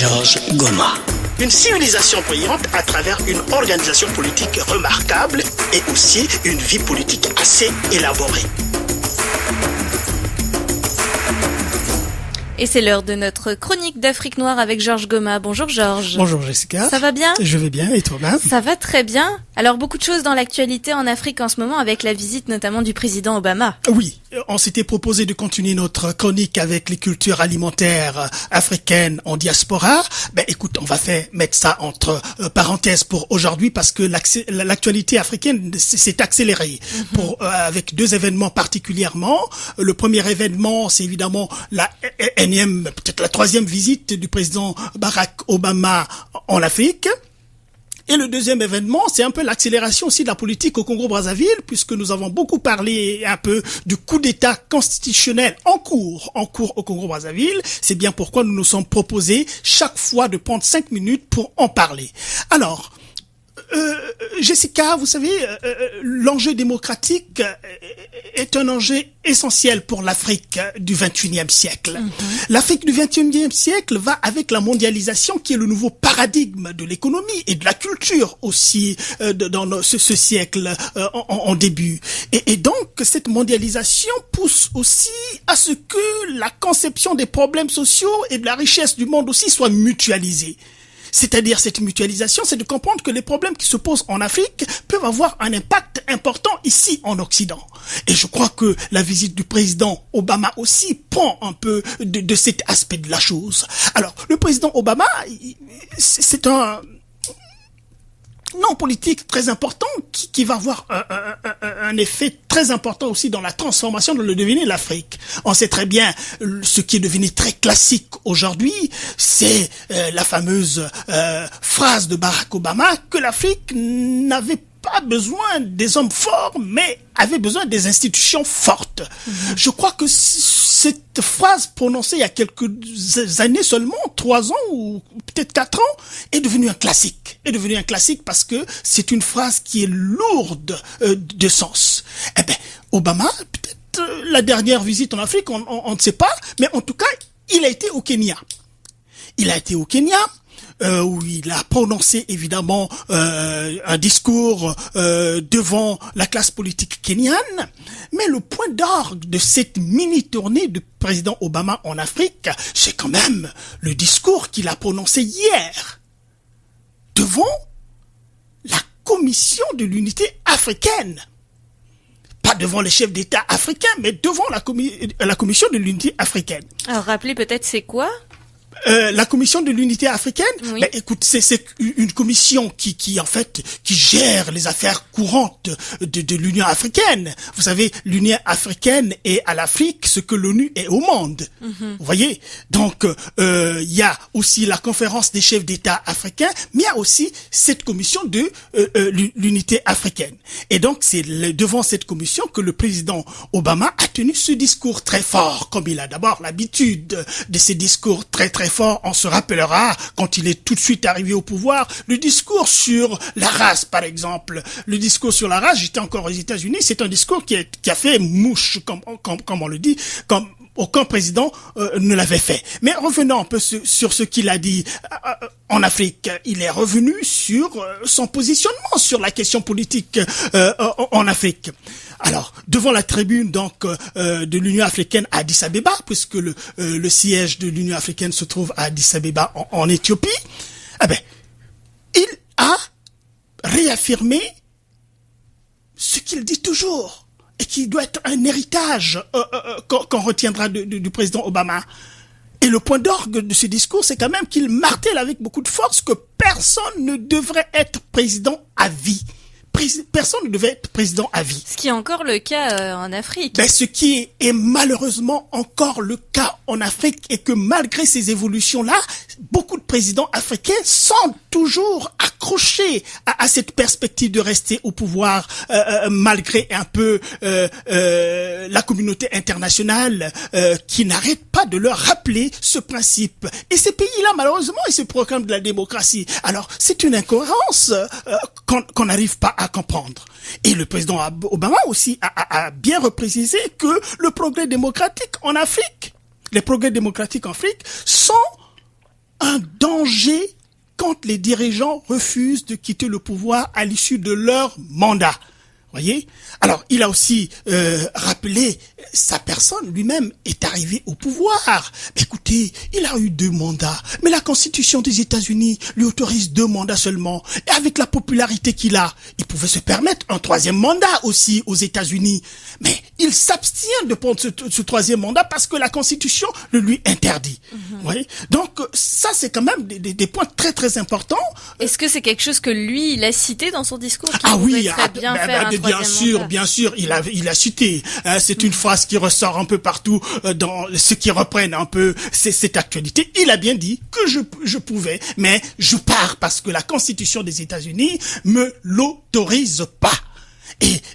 Georges Goma. Une civilisation brillante à travers une organisation politique remarquable et aussi une vie politique assez élaborée. Et c'est l'heure de notre chronique d'Afrique noire avec Georges Goma. Bonjour Georges. Bonjour Jessica. Ça va bien ? Je vais bien, et toi-même ? Ça va très bien. Alors beaucoup de choses dans l'actualité en Afrique en ce moment avec la visite notamment du président Obama. Oui, on s'était proposé de continuer notre chronique avec les cultures alimentaires africaines en diaspora. Ben écoute, on va mettre ça entre parenthèses pour aujourd'hui parce que l'actualité africaine s'est accélérée avec deux événements particulièrement. Le premier événement, c'est évidemment peut-être la troisième visite du président Barack Obama en Afrique. Et le deuxième événement, c'est un peu l'accélération aussi de la politique au Congo-Brazzaville, puisque nous avons beaucoup parlé un peu du coup d'État constitutionnel en cours au Congo-Brazzaville. C'est bien pourquoi nous nous sommes proposés chaque fois de prendre 5 minutes pour en parler. Alors, Jessica, vous savez, l'enjeu démocratique est un enjeu essentiel pour l'Afrique du 21e siècle. L'Afrique du 21e siècle va avec la mondialisation qui est le nouveau paradigme de l'économie et de la culture aussi dans ce siècle en début. Et donc, cette mondialisation pousse aussi à ce que la conception des problèmes sociaux et de la richesse du monde aussi soit mutualisée. C'est-à-dire, cette mutualisation, c'est de comprendre que les problèmes qui se posent en Afrique peuvent avoir un impact important ici en Occident. Et je crois que la visite du président Obama aussi prend un peu de cet aspect de la chose. Alors, le président Obama, c'est un politique très important qui va avoir un effet très important aussi dans la transformation de le devenir de l'Afrique. On sait très bien ce qui est devenu très classique aujourd'hui, c'est la fameuse phrase de Barack Obama que l'Afrique n'avait pas besoin des hommes forts, mais avait besoin des institutions fortes. Je crois que cette phrase prononcée il y a quelques années seulement, 3 ans ou peut-être 4 ans, est devenue un classique. Est devenue un classique parce que c'est une phrase qui est lourde de sens. Eh ben, Obama, peut-être la dernière visite en Afrique, on ne sait pas, mais en tout cas, il a été au Kenya. Où il a prononcé évidemment un discours devant la classe politique kenyane. Mais le point d'orgue de cette mini-tournée du président Obama en Afrique, c'est quand même le discours qu'il a prononcé hier devant la Commission de l'unité africaine. Pas devant les chefs d'État africains, mais devant la Commission de l'unité africaine. Alors rappelez peut-être c'est quoi ? La commission de l'unité africaine, oui. Ben écoute, c'est une commission qui gère les affaires courantes de l'Union africaine. Vous savez, l'Union africaine est à l'Afrique ce que l'ONU est au monde. Vous voyez, donc il y a aussi la conférence des chefs d'État africains, mais il y a aussi cette commission de l'unité africaine. Et donc c'est devant cette commission que le président Obama a tenu ce discours très fort, comme il a d'abord l'habitude de ces discours très très fort. On se rappellera, quand il est tout de suite arrivé au pouvoir, le discours sur la race, par exemple. Le discours sur la race, j'étais encore aux États-Unis, c'est un discours qui a fait mouche, comme on le dit, comme aucun président ne l'avait fait. Mais revenons un peu sur ce qu'il a dit en Afrique. Il est revenu sur son positionnement sur la question politique en Afrique. Alors, devant la tribune donc de l'Union africaine à Addis Abeba, puisque le siège de l'Union africaine se trouve à Addis Abeba en Éthiopie, il a réaffirmé ce qu'il dit toujours et qui doit être un héritage qu'on retiendra du président Obama. Et le point d'orgue de ce discours, c'est quand même qu'il martèle avec beaucoup de force que personne ne devrait être président à vie. Personne ne devait être président à vie. Ce qui est encore le cas en Afrique. Ben, ce qui est malheureusement encore le cas en Afrique et que malgré ces évolutions-là, beaucoup de présidents africains sont toujours accrochés à cette perspective de rester au pouvoir malgré un peu la communauté internationale qui n'arrête pas de leur rappeler ce principe. Et ces pays-là, malheureusement, ils se proclament de la démocratie. Alors, c'est une incohérence qu'on n'arrive pas à comprendre. Et le président Obama aussi a bien reprécisé que le progrès démocratique en Afrique, les progrès démocratiques en Afrique sont un danger quand les dirigeants refusent de quitter le pouvoir à l'issue de leur mandat. Voyez? Alors, il a aussi rappelé sa personne lui-même est arrivé au pouvoir. Écoutez, il a eu 2 mandats, mais la Constitution des États-Unis lui autorise 2 mandats seulement. Et avec la popularité qu'il a, il pouvait se permettre un 3e mandat aussi aux États-Unis. Mais il s'abstient de prendre ce 3e mandat parce que la Constitution le lui interdit. Voyez? Donc, ça, c'est quand même des points très, très importants. Est-ce que c'est quelque chose que lui, il a cité dans son discours? Ah oui, bien sûr, il a cité. C'est une phrase qui ressort un peu partout dans ce qui reprennent un peu cette actualité. Il a bien dit que je pouvais, mais je pars parce que la Constitution des États-Unis me l'autorise pas.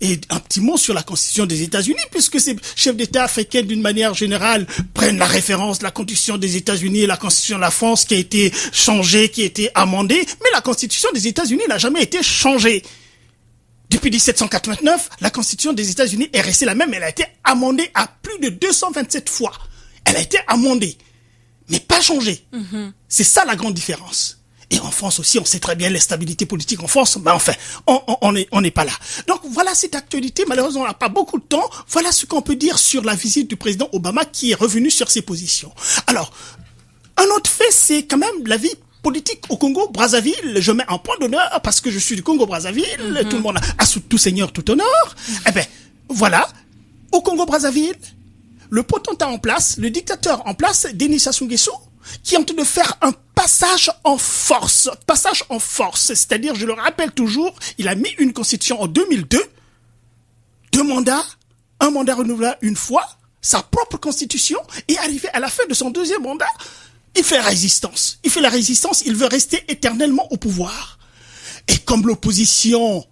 Et un petit mot sur la Constitution des États-Unis, puisque ces chefs d'État africains, d'une manière générale, prennent la référence de la Constitution des États-Unis et la Constitution de la France qui a été changée, qui a été amendée, mais la Constitution des États-Unis n'a jamais été changée. Depuis 1789, la Constitution des États-Unis est restée la même. Elle a été amendée à plus de 227 fois. Elle a été amendée, mais pas changée. C'est ça la grande différence. Et en France aussi, on sait très bien l'instabilité politique en France. Mais enfin, on n'est pas là. Donc voilà cette actualité. Malheureusement, on n'a pas beaucoup de temps. Voilà ce qu'on peut dire sur la visite du président Obama qui est revenu sur ses positions. Alors, un autre fait, c'est quand même la vie politique au Congo-Brazzaville. Je mets un point d'honneur parce que je suis du Congo-Brazzaville. Tout le monde a sous tout seigneur, tout honneur. Eh ben, voilà. Au Congo-Brazzaville, le potentat en place, le dictateur en place, Denis Sassou Nguesso, qui est en train de faire un passage en force. Passage en force. C'est-à-dire, je le rappelle toujours, il a mis une constitution en 2002, 2 mandats, un mandat renouvelable une fois, sa propre constitution, et arrivé à la fin de son 2e mandat, il fait la résistance. Il fait la résistance, il veut rester éternellement au pouvoir. Et comme l'opposition,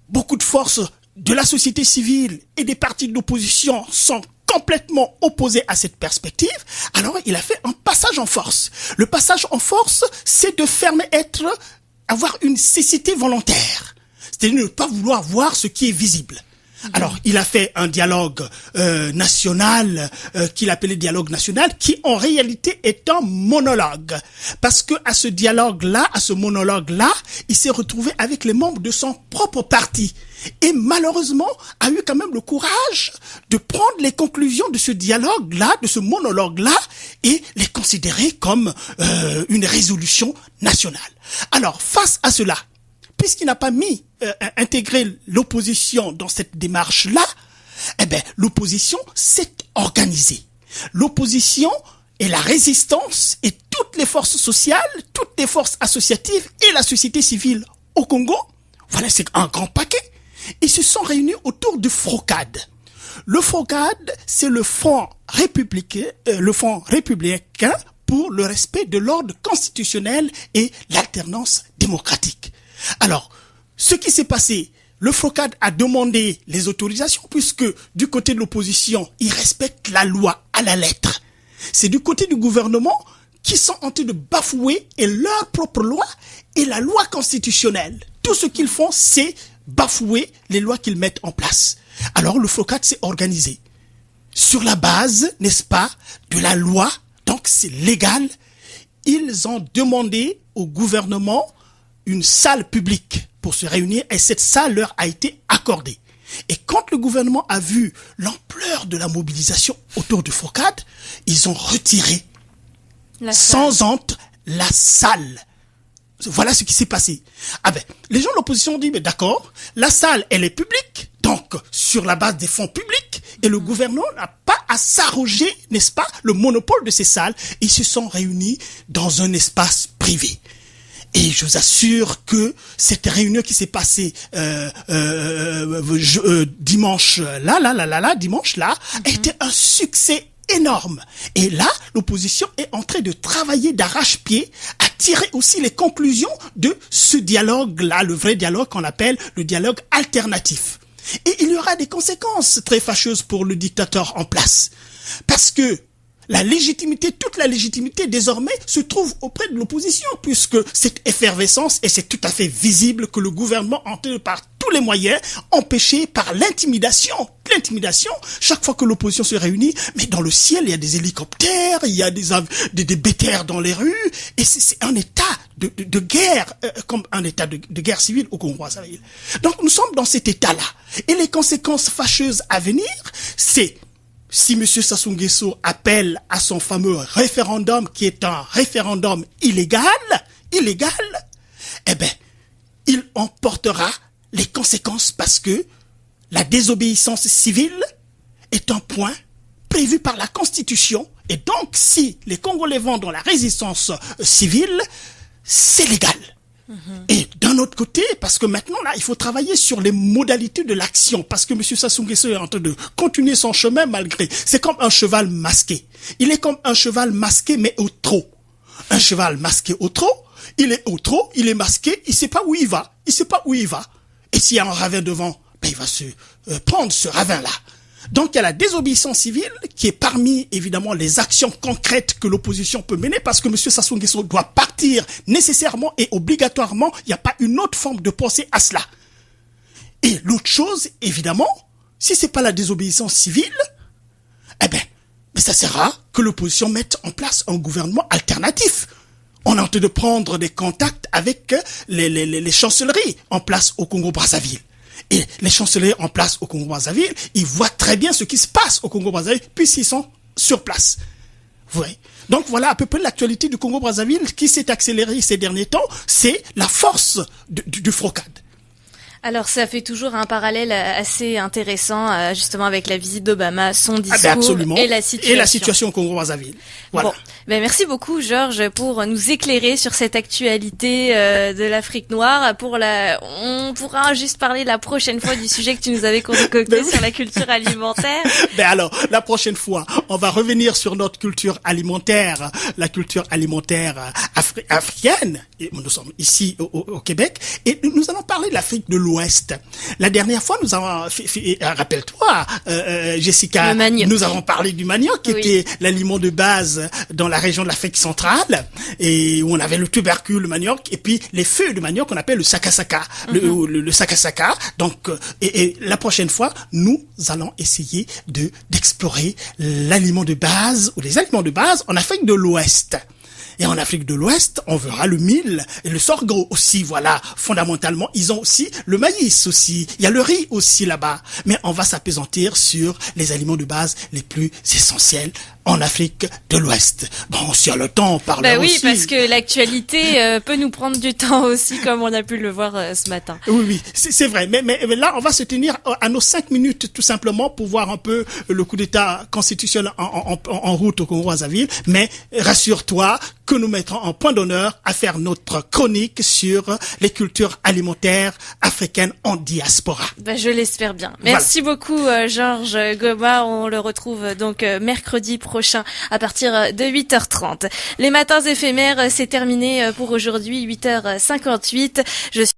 beaucoup de forces de la société civile et des partis de l'opposition sont complètement opposés à cette perspective, alors il a fait un passage en force. Le passage en force, c'est de avoir une cécité volontaire. C'est-à-dire ne pas vouloir voir ce qui est visible. Alors, il a fait un dialogue national qu'il appelait dialogue national, qui en réalité est un monologue. Parce que à ce dialogue-là, à ce monologue-là, il s'est retrouvé avec les membres de son propre parti. Et malheureusement, a eu quand même le courage de prendre les conclusions de ce dialogue-là, de ce monologue-là, et les considérer comme une résolution nationale. Alors, face à cela, puisqu'il n'a pas intégré l'opposition dans cette démarche-là, eh ben, l'opposition s'est organisée. L'opposition et la résistance et toutes les forces sociales, toutes les forces associatives et la société civile au Congo, voilà, c'est un grand paquet. Ils se sont réunis autour du FROCAD. Le FROCAD, c'est le Front républicain pour le respect de l'ordre constitutionnel et l'alternance démocratique. Alors, ce qui s'est passé, le FROCAD a demandé les autorisations puisque du côté de l'opposition, ils respectent la loi à la lettre. C'est du côté du gouvernement qui sont en train de bafouer et leur propre loi et la loi constitutionnelle. Tout ce qu'ils font, c'est bafouer les lois qu'ils mettent en place. Alors, le FROCAD s'est organisé sur la base, n'est-ce pas, de la loi, donc c'est légal. Ils ont demandé au gouvernement une salle publique pour se réunir et cette salle leur a été accordée. Et quand le gouvernement a vu l'ampleur de la mobilisation autour du FROCAD, ils ont retiré sans honte la salle. Voilà ce qui s'est passé. Ah ben, les gens de l'opposition ont dit, mais d'accord, la salle, elle est publique, donc sur la base des fonds publics, et le gouvernement n'a pas à s'arroger, n'est-ce pas, le monopole de ces salles. Ils se sont réunis dans un espace privé. Et je vous assure que cette réunion qui s'est passée dimanche là, était un succès énorme. Et là, l'opposition est en train de travailler d'arrache-pied à tirer aussi les conclusions de ce dialogue-là, le vrai dialogue qu'on appelle le dialogue alternatif. Et il y aura des conséquences très fâcheuses pour le dictateur en place. Parce que La légitimité, toute la légitimité désormais se trouve auprès de l'opposition, puisque cette effervescence, et c'est tout à fait visible que le gouvernement entend par tous les moyens empêcher par l'intimidation. L'intimidation, chaque fois que l'opposition se réunit, mais dans le ciel, il y a des hélicoptères, il y a des BTR dans les rues, et c'est un état de guerre, comme un état de guerre civile au Congo-Brazzaville. Donc nous sommes dans cet état-là. Et les conséquences fâcheuses à venir, c'est si M. Sassou Nguesso appelle à son fameux référendum, qui est un référendum illégal, eh ben, il en portera les conséquences parce que la désobéissance civile est un point prévu par la Constitution. Et donc, si les Congolais vont dans la résistance civile, c'est légal. Et d'un autre côté, parce que maintenant, là, il faut travailler sur les modalités de l'action, parce que M. Sassou Nguesso est en train de continuer son chemin malgré. C'est comme un cheval masqué. Il est comme un cheval masqué, mais au trot. Un cheval masqué au trot, il est au trot, il est masqué, il sait pas où il va. Et s'il y a un ravin devant, ben, il va se prendre ce ravin-là. Donc il y a la désobéissance civile qui est parmi évidemment les actions concrètes que l'opposition peut mener parce que M. Sassou Nguesso doit partir nécessairement et obligatoirement. Il n'y a pas une autre forme de pensée à cela. Et l'autre chose, évidemment, si c'est pas la désobéissance civile, eh ben, ça sera que l'opposition mette en place un gouvernement alternatif. On est en train de prendre des contacts avec les chancelleries en place au Congo-Brazzaville. Et les chanceliers en place au Congo-Brazzaville, ils voient très bien ce qui se passe au Congo-Brazzaville puisqu'ils sont sur place. Vous voyez ? Donc voilà à peu près l'actualité du Congo-Brazzaville qui s'est accélérée ces derniers temps. C'est la force du FROCAD. Alors ça fait toujours un parallèle assez intéressant justement avec la visite d'Obama, son discours absolument. Et la situation au Congo-Brazzaville. Voilà. Bon, ben merci beaucoup Georges pour nous éclairer sur cette actualité de l'Afrique noire. On pourra juste parler la prochaine fois du sujet que tu nous avais concocté sur la culture alimentaire. Ben alors, la prochaine fois, on va revenir sur notre culture alimentaire, la culture alimentaire africaine. Et nous sommes ici au Québec et nous allons parler de l'Afrique de l'Ouest. La dernière fois, nous avons rappelle-toi, Jessica, nous avons parlé du manioc, qui était l'aliment de base dans la région de l'Afrique centrale, et où on avait le tubercule, le manioc, et puis les feuilles de manioc qu'on appelle le sakasaka, le sakasaka. Donc, et la prochaine fois, nous allons essayer d'explorer l'aliment de base ou les aliments de base en Afrique de l'Ouest. Et en Afrique de l'Ouest, on verra le mil et le sorgho aussi, voilà. Fondamentalement, ils ont aussi le maïs aussi. Il y a le riz aussi là-bas. Mais on va s'appesantir sur les aliments de base les plus essentiels en Afrique de l'Ouest. Bon, si on a le temps, on parlera aussi. Oui, parce que l'actualité peut nous prendre du temps aussi, comme on a pu le voir ce matin. Oui, c'est vrai. Mais là, on va se tenir à nos 5 minutes, tout simplement, pour voir un peu le coup d'État constitutionnel en route au Congo-Brazzaville. Mais rassure-toi que nous mettrons en point d'honneur à faire notre chronique sur les cultures alimentaires africaines en diaspora. Je l'espère bien. Merci beaucoup, Georges Goma. On le retrouve donc mercredi prochain à partir de 8h30. Les matins éphémères, c'est terminé pour aujourd'hui, 8h58. Je suis